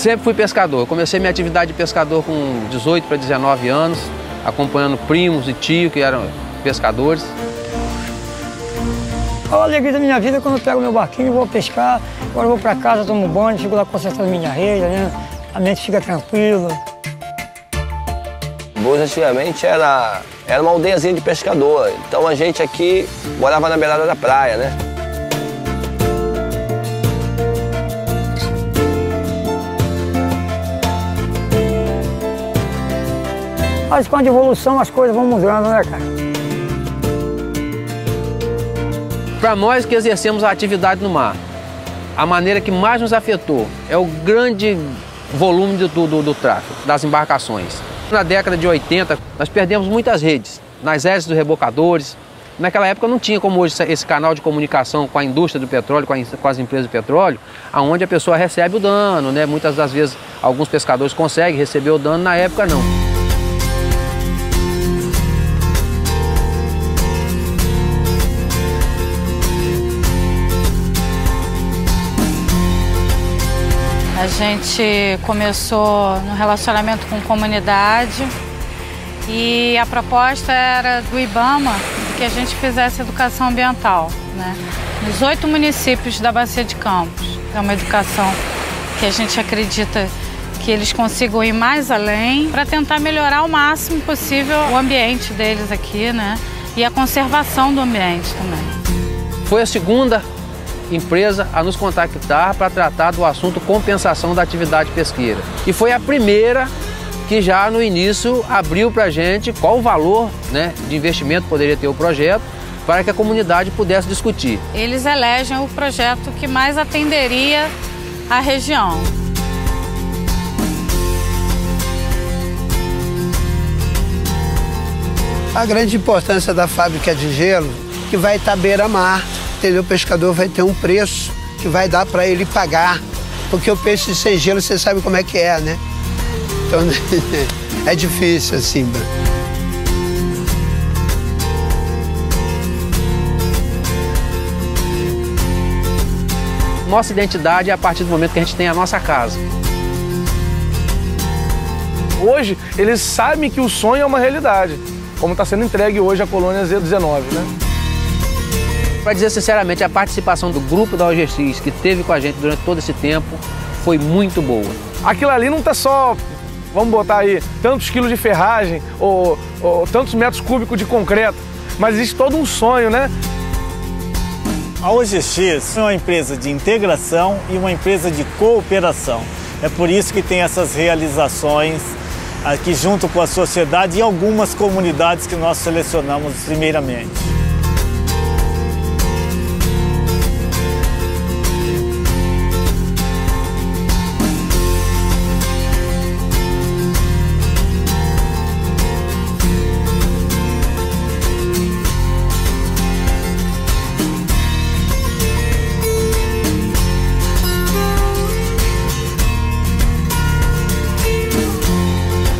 Sempre fui pescador. Comecei minha atividade de pescador com 18 para 19 anos, acompanhando primos e tios que eram pescadores. A alegria da minha vida é quando eu pego meu barquinho, vou pescar, agora eu vou para casa, tomo banho, fico lá concentrando minha rede, né? A mente fica tranquila. Boas antigamente era uma aldeiazinha de pescador, então a gente aqui morava na beirada da praia, né? Mas com a evolução as coisas vão mudando, né, cara? Para nós que exercemos a atividade no mar, a maneira que mais nos afetou é o grande volume do tráfego, das embarcações. Na década de 80, nós perdemos muitas redes, nas hélices dos rebocadores. Naquela época não tinha como hoje esse canal de comunicação com a indústria do petróleo, com as empresas de petróleo, onde a pessoa recebe o dano, né? Muitas das vezes alguns pescadores conseguem receber o dano, na época não. A gente começou no relacionamento com comunidade e a proposta era do IBAMA que a gente fizesse educação ambiental, né? Nos 8 municípios da Bacia de Campos. É uma educação que a gente acredita que eles consigam ir mais além para tentar melhorar ao máximo possível o ambiente deles aqui, né? E a conservação do ambiente também. Foi a segunda empresa a nos contactar para tratar do assunto compensação da atividade pesqueira. E foi a primeira que já no início abriu para a gente qual o valor, né, de investimento poderia ter o projeto para que a comunidade pudesse discutir. Eles elegem o projeto que mais atenderia a região. A grande importância da fábrica de gelo que vai estar beira-mar. Entendeu? O pescador vai ter um preço que vai dar para ele pagar, porque o peixe sem gelo você sabe como é que é, né? Então é difícil assim. Nossa identidade é a partir do momento que a gente tem a nossa casa. Hoje eles sabem que o sonho é uma realidade, como está sendo entregue hoje a colônia Z19, né? Para dizer sinceramente, a participação do grupo da OGX que esteve com a gente durante todo esse tempo foi muito boa. Aquilo ali não está só, vamos botar aí, tantos quilos de ferragem ou tantos metros cúbicos de concreto, mas existe todo um sonho, né? A OGX é uma empresa de integração e uma empresa de cooperação. É por isso que tem essas realizações aqui junto com a sociedade e algumas comunidades que nós selecionamos primeiramente.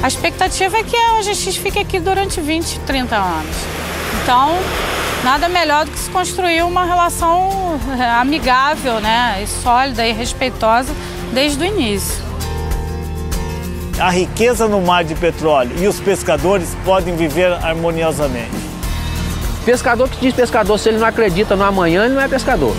A expectativa é que a OGX fique aqui durante 20, 30 anos. Então, nada melhor do que se construir uma relação amigável, né, e sólida e respeitosa desde o início. A riqueza no mar de petróleo e os pescadores podem viver harmoniosamente. Pescador que diz pescador, se ele não acredita no amanhã, ele não é pescador.